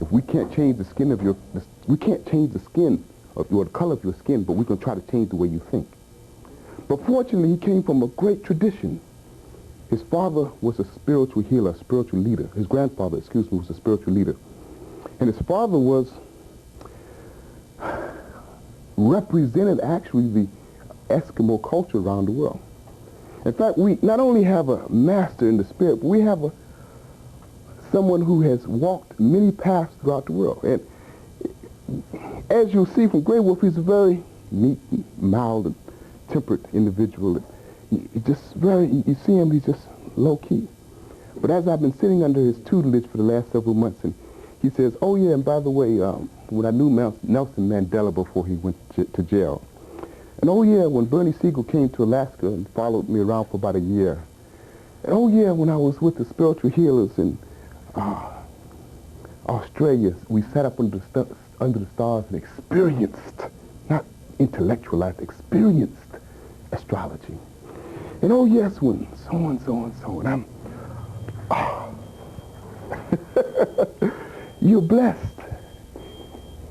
If we can't change the skin of we can't change the skin or the color of your skin, but we can try to change the way you think. But fortunately, he came from a great tradition. His father was a spiritual healer, a spiritual leader. His grandfather, excuse me, was a spiritual leader. And his father represented actually the Eskimo culture around the world. In fact, we not only have a master in the spirit, but we have someone who has walked many paths throughout the world. And as you'll see from Grey Wolf, he's a very meek, mild, and temperate individual. He just you see him, he's just low-key. But as I've been sitting under his tutelage for the last several months, and he says, oh yeah, and by the way, when I knew Nelson Mandela before he went to jail, and oh yeah, when Bernie Siegel came to Alaska and followed me around for about a year, and oh yeah, when I was with the spiritual healers in Australia, we sat up under the stars and experienced, not intellectualized, experienced astrology. And oh yes, when so and so and so, and you're blessed.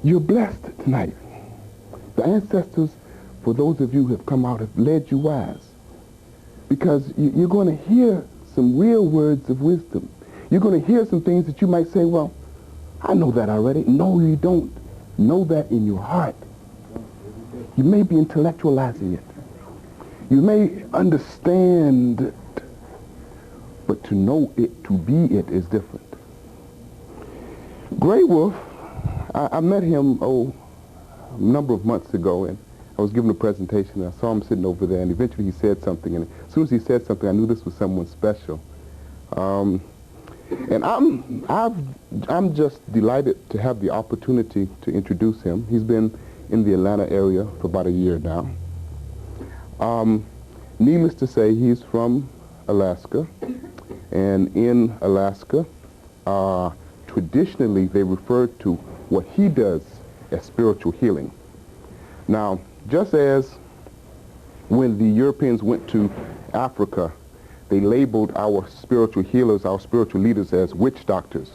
You're blessed tonight. The ancestors, for those of you who have come out, have led you wise. Because you're going to hear some real words of wisdom. You're going to hear some things that you might say, well, I know that already. No, you don't know that in your heart. You may be intellectualizing it. You may understand it. But to know it, to be it, is different. Grey Wolf, I met him, a number of months ago, and I was giving a presentation, and I saw him sitting over there, and eventually he said something, and as soon as he said something, I knew this was someone special. And I'm just delighted to have the opportunity to introduce him. He's been in the Atlanta area for about a year now. Needless to say, he's from Alaska, and in Alaska, traditionally they refer to what he does as spiritual healing. Now, just as when the Europeans went to Africa, they labeled our spiritual healers, our spiritual leaders, as witch doctors.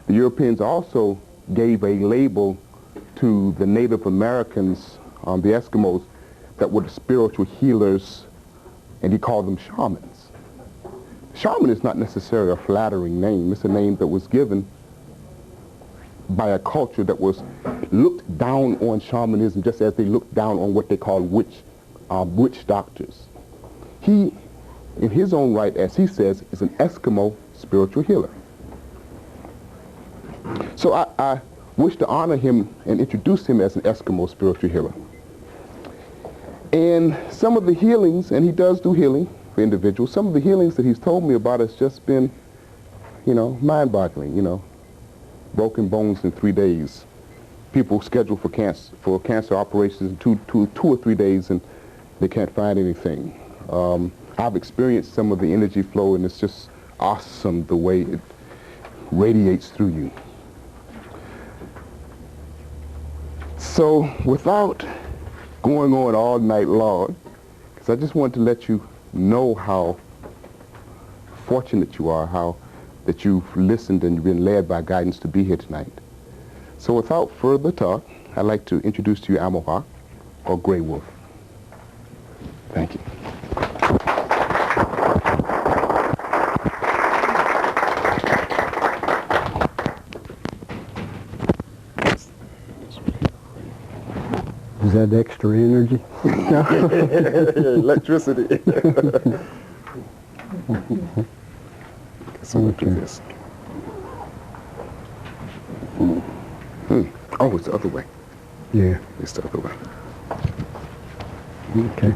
The Europeans also gave a label to the Native Americans, the Eskimos, that were the spiritual healers, and he called them shamans. Shaman is not necessarily a flattering name. It's a name that was given by a culture that was looked down on shamanism just as they looked down on what they call witch doctors. He, in his own right, as he says, is an Eskimo spiritual healer. So I wish to honor him and introduce him as an Eskimo spiritual healer. And some of the healings, and he does do healing for individuals, some of the healings that he's told me about has just been, mind-boggling, broken bones in 3 days. People scheduled for cancer operations in two or 3 days, and they can't find anything. I've experienced some of the energy flow, and it's just awesome the way it radiates through you. So without going on all night long, because I just want to let you know how fortunate you are, that you've listened and you've been led by guidance to be here tonight. So without further talk, I'd like to introduce to you Amohak, or Grey Wolf. Thank you. Is that extra energy? Electricity. So look at this. Oh, it's the other way. Yeah. It's the other way. Okay.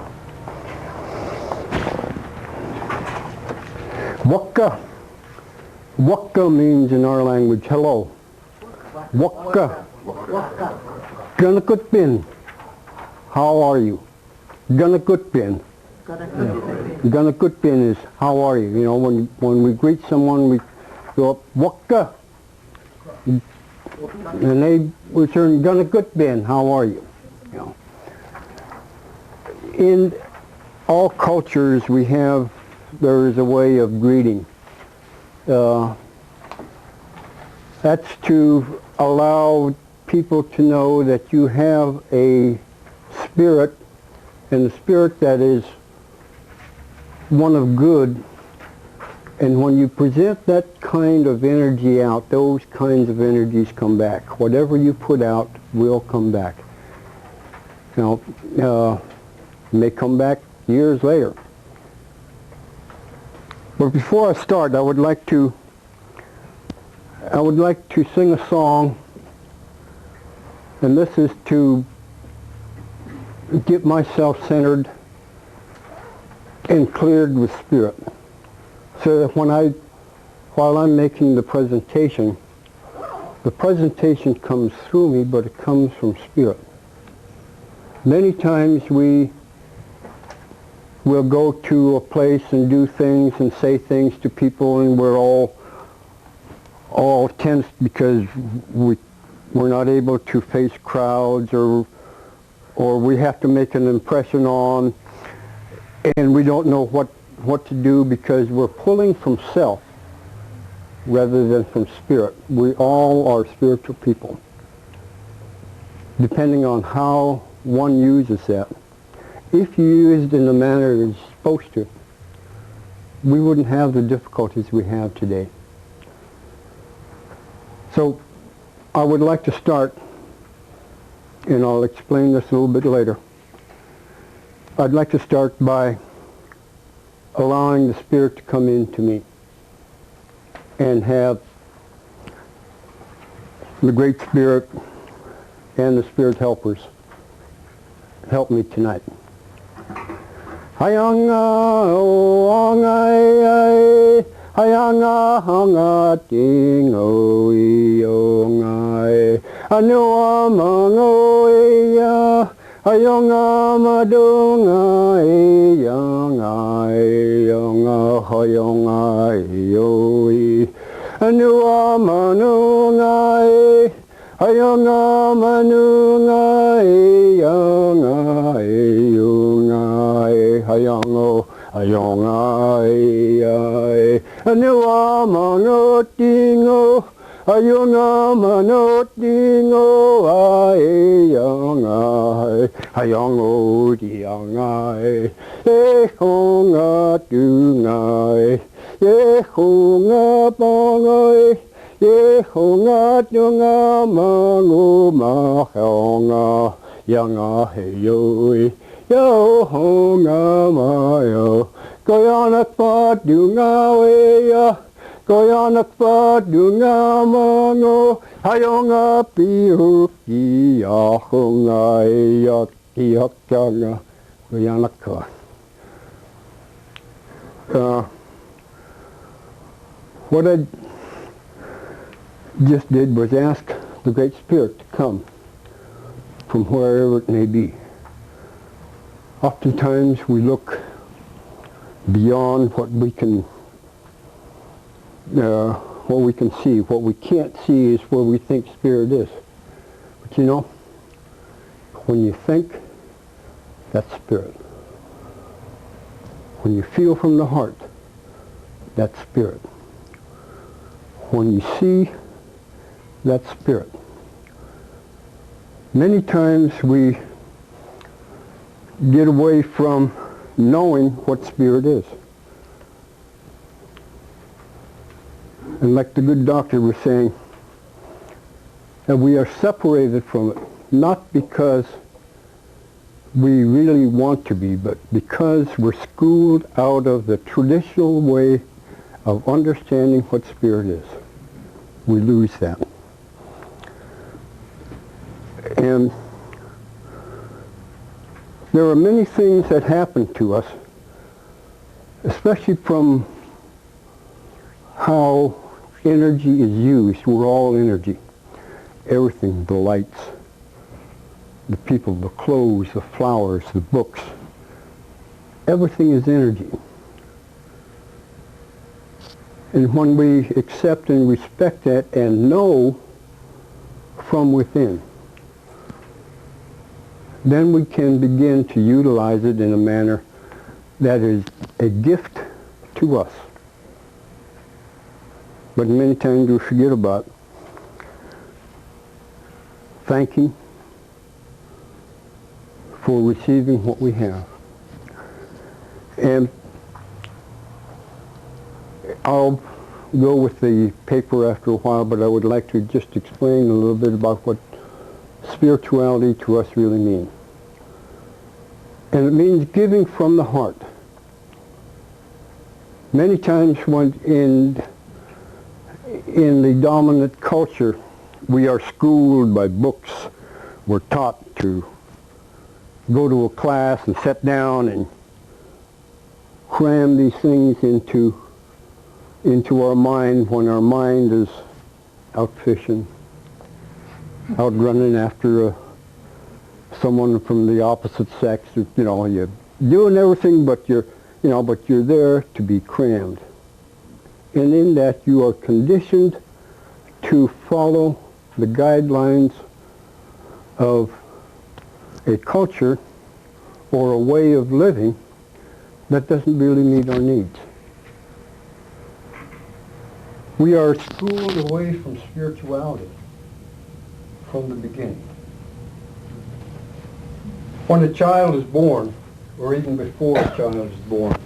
Waka. Waka means in our language hello. Waka. Ganakutbin. How are you? Ganakutbin. Ganakutbin is how are you? When we greet someone, we go up Waka. And they return Ganakutbin. How are you? In all cultures, there is a way of greeting. That's to allow people to know that you have a spirit, and a spirit that is one of good. And when you present that kind of energy out, those kinds of energies come back. Whatever you put out will come back. Now, may come back years later. But before I start, I would like to sing a song, and this is to get myself centered and cleared with spirit, so that while I'm making the presentation comes through me, but it comes from spirit. Many times we will go to a place and do things and say things to people, and we're all tense because we're not able to face crowds, or we have to make an impression on, and we don't know what to do because we're pulling from self rather than from spirit. We all are spiritual people. Depending on how one uses that. If you used in the manner it's supposed to, we wouldn't have the difficulties we have today. So I would like to start, and I'll explain this a little bit later. I'd like to start by allowing the Spirit to come into me and have the Great Spirit and the Spirit helpers help me tonight. Hayanga o angai hayanga hanga ting o I o ngai anua mango ya hayanga madunga yanga yanga hayanga yo anua manunga hayanga manunga yanga yunga hayango hayanga anua manotingo hayanga manotingo hayanga hayango dianga honga tunga honga bangai honga tunga mangu ma honga yanga heyo yo honga ma yo koyanak pa dunga we ya koyanak pa dunga mango hayonga pihu ki ya honga ya ki hakanga koyanak ka. What I just did was ask the Great Spirit to come from wherever it may be. Oftentimes we look beyond what we can see. What we can't see is where we think Spirit is. But you know, when you think, that's Spirit. When you feel from the heart, that's Spirit. When you see, that's Spirit. Many times we get away from knowing what Spirit is. And like the good doctor was saying, that we are separated from it, not because we really want to be, but because we're schooled out of the traditional way of understanding what Spirit is. We lose that. And there are many things that happen to us, especially from how energy is used. We're all energy. Everything, the lights, the people, the clothes, the flowers, the books. Everything is energy. And when we accept and respect that and know from within, then we can begin to utilize it in a manner that is a gift to us. But many times we forget about thanking for receiving what we have. And I'll go with the paper after a while, but I would like to just explain a little bit about what spirituality to us really means. And it means giving from the heart. Many times when in the dominant culture, we are schooled by books. We're taught to go to a class and sit down and cram these things into our mind when our mind is out fishing, out running after someone from the opposite sex. You know, you're doing everything, but you're there to be crammed. And in that, you are conditioned to follow the guidelines of a culture or a way of living that doesn't really meet our needs. We are schooled away from spirituality from the beginning. When a child is born, or even before a child is born,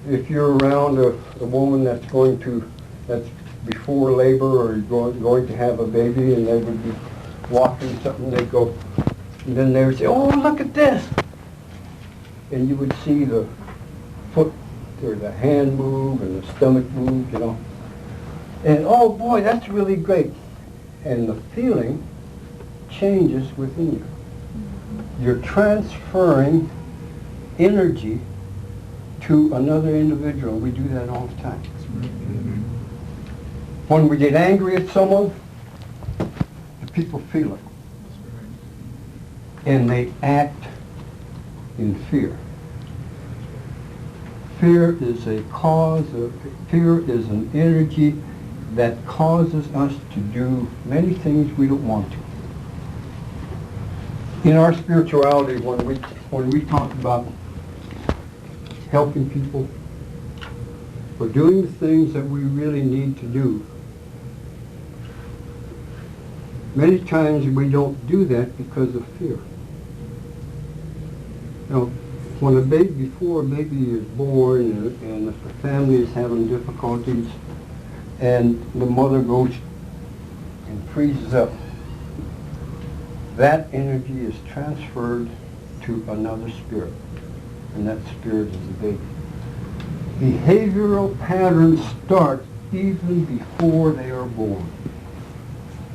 if you're around a woman that's before labor or going to have a baby, and they would be walking something, they'd go, and then they would say, "Oh, look at this," and you would see the foot or the hand move and the stomach move, and oh boy, that's really great, and the feeling changes within you. You're transferring energy to another individual. We do that all the time. When we get angry at someone, the people feel it. And they act in fear. Fear is an energy that causes us to do many things we don't want to. In our spirituality, when we talk about helping people or doing the things that we really need to do, many times we don't do that because of fear. Before a baby is born and if the family is having difficulties and the mother goes and freezes up, that energy is transferred to another spirit, and that spirit is the baby. Behavioral patterns start even before they are born,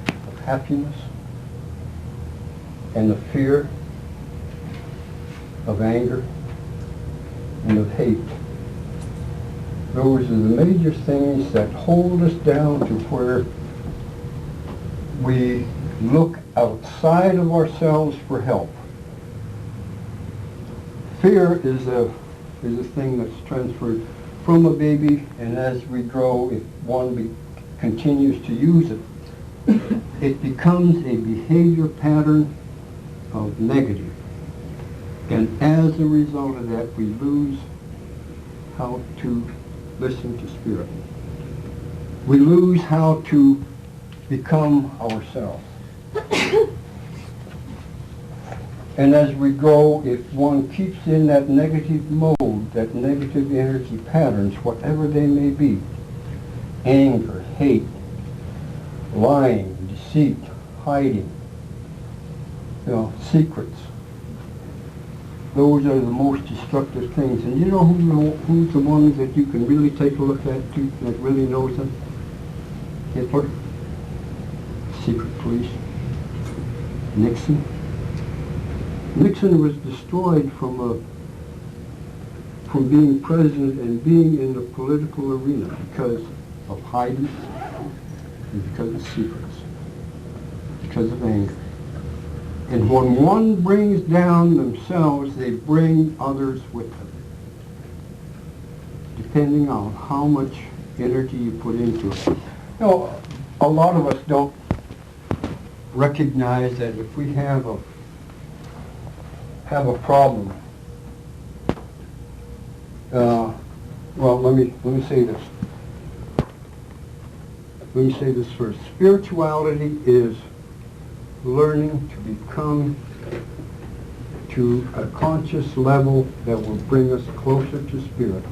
of happiness and of fear, of anger, and of hate. Those are the major things that hold us down to where we look outside of ourselves for help. Fear is a thing that's transferred from a baby, and as we grow, if one continues to use it, it becomes a behavior pattern of negative. And as a result of that, we lose how to listen to spirit. We lose how to become ourselves. And as we grow, if one keeps in that negative mode, that negative energy patterns, whatever they may be, anger, hate, lying, deceit, hiding, secrets, those are the most destructive things. And you know who's the ones that you can really take a look at too, that really knows them? Hitler, secret police, Nixon. Nixon was destroyed from being president and being in the political arena because of hiding and because of secrets, because of anger. And when one brings down themselves, they bring others with them, depending on how much energy you put into it. A lot of us don't recognize that if we have a problem, let me say this. let me say this first. Spirituality is learning to become to a conscious level that will bring us closer to spirit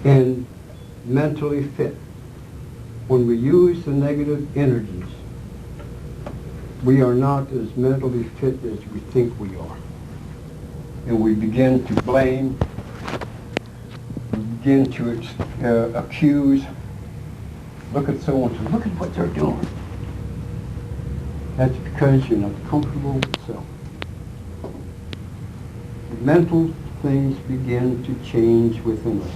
and mentally fit. When we use the negative energies, we are not as mentally fit as we think we are. And we begin to blame, we begin to accuse. Look at so-and-so, look at what they're doing. That's because you're not comfortable with self. Mental things begin to change within us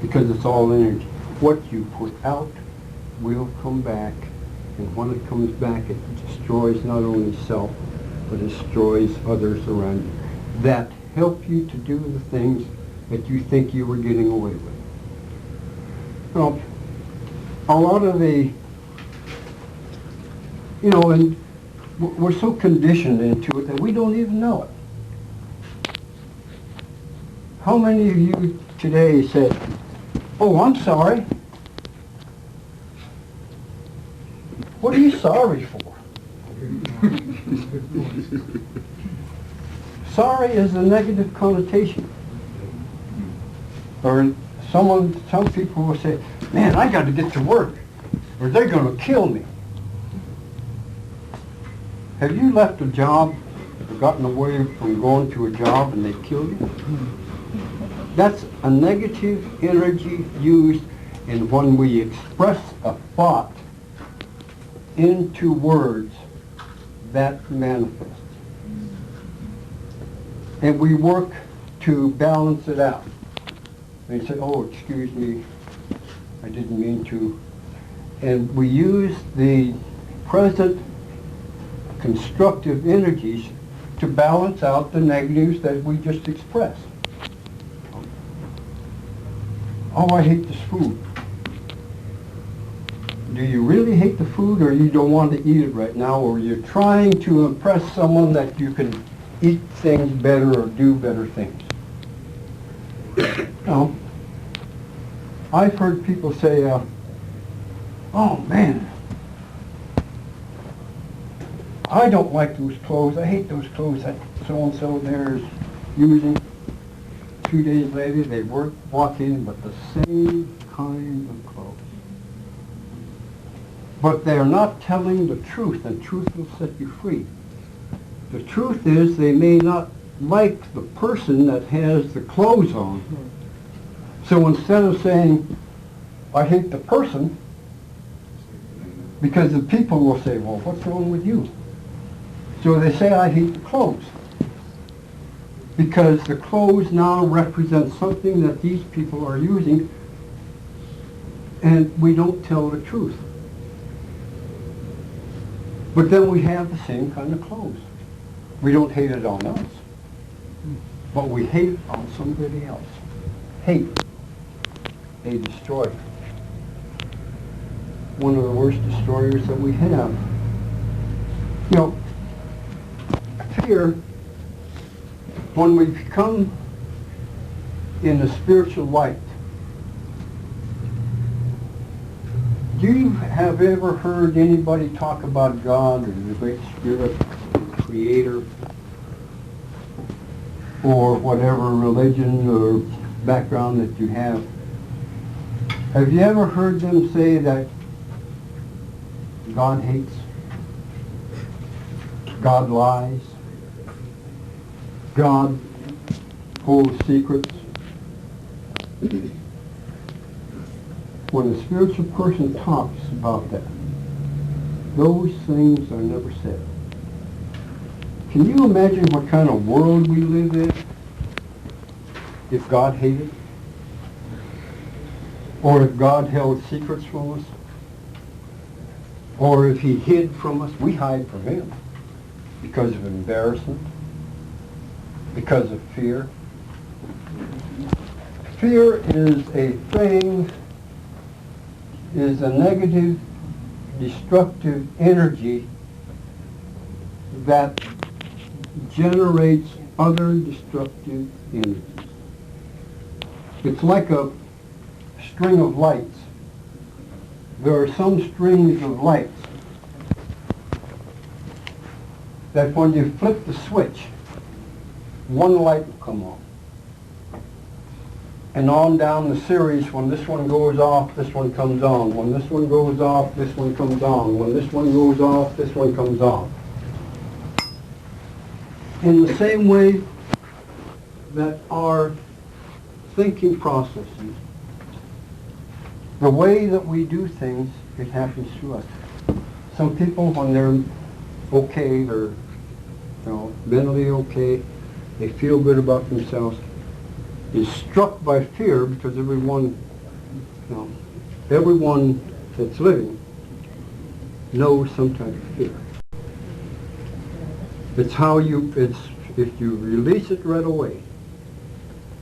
because it's all energy. What you put out will come back, and when it comes back, it destroys not only self, but it destroys others around you that help you to do the things that you think you were getting away with. Well, a lot of the, and we're so conditioned into it that we don't even know it. How many of you today said, "Oh, I'm sorry"? What are you sorry for? Sorry is a negative connotation. Or some people will say, "Man, I got to get to work, or they're going to kill me." Have you left a job or gotten away from going to a job and they killed you? That's a negative energy used, and when we express a thought into words, that manifests. And we work to balance it out. And you say, "Oh, excuse me, I didn't mean to." And we use the present constructive energies to balance out the negatives that we just expressed. "Oh, I hate this food." Do you really hate the food, or you don't want to eat it right now, or you're trying to impress someone that you can eat things better or do better things? No. I've heard people say, "Oh man, I don't like those clothes. I hate those clothes that so-and-so there is using." 2 days later, they walk in with the same kind of clothes. But they're not telling the truth, and truth will set you free. The truth is they may not like the person that has the clothes on. So instead of saying, "I hate the person," because the people will say, "Well, what's wrong with you?" So they say, "I hate the clothes." Because the clothes now represent something that these people are using, and we don't tell the truth. But then we have the same kind of clothes. We don't hate it on us, but we hate it on somebody else. Hate, a destroyer. One of the worst destroyers that we have. Fear, when we become in the spiritual light, do you have ever heard anybody talk about God or the Great Spirit, Creator, or whatever religion or background that you have? Have you ever heard them say that God hates, God lies, God holds secrets? When a spiritual person talks about that, those things are never said. Can you imagine what kind of world we live in if God hated? Or if God held secrets from us? Or if he hid from us? We hide from him because of embarrassment, because of fear. Fear is a thing, is a negative, destructive energy that generates other destructive energies. It's like a string of lights. there are some streams of light that when you flip the switch, one light will come on. And on down the series, when this one goes off, this one comes on. When this one goes off, this one comes on. When this one goes off, this one comes on. In the same way that our thinking processes, the way that we do things, it happens to us. Some people, when they're okay, they're mentally okay, they feel good about themselves, is struck by fear because everyone that's living knows some type of fear. It's how if you release it right away,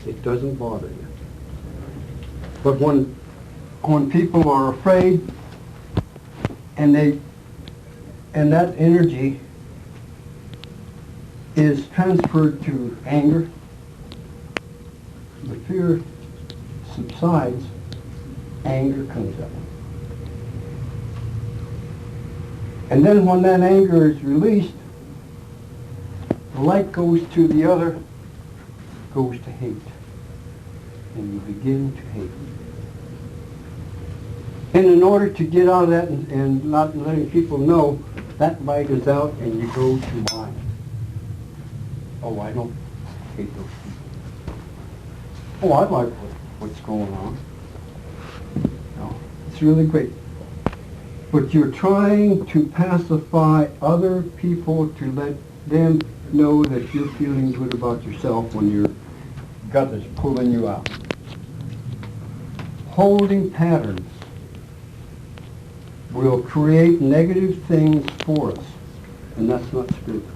it doesn't bother you. But when people are afraid and that energy is transferred to anger, the fear subsides, anger comes up. And then when that anger is released, the light goes to the other, goes to hate. And you begin to hate. And in order to get out of that and not letting people know, that light is out and you go to mine. Oh, I don't hate those people. Oh, I like what's going on. No, it's really great. But you're trying to pacify other people to let them know that you're feeling good about yourself when your gut is pulling you out. Holding patterns will create negative things for us, and that's not spiritual.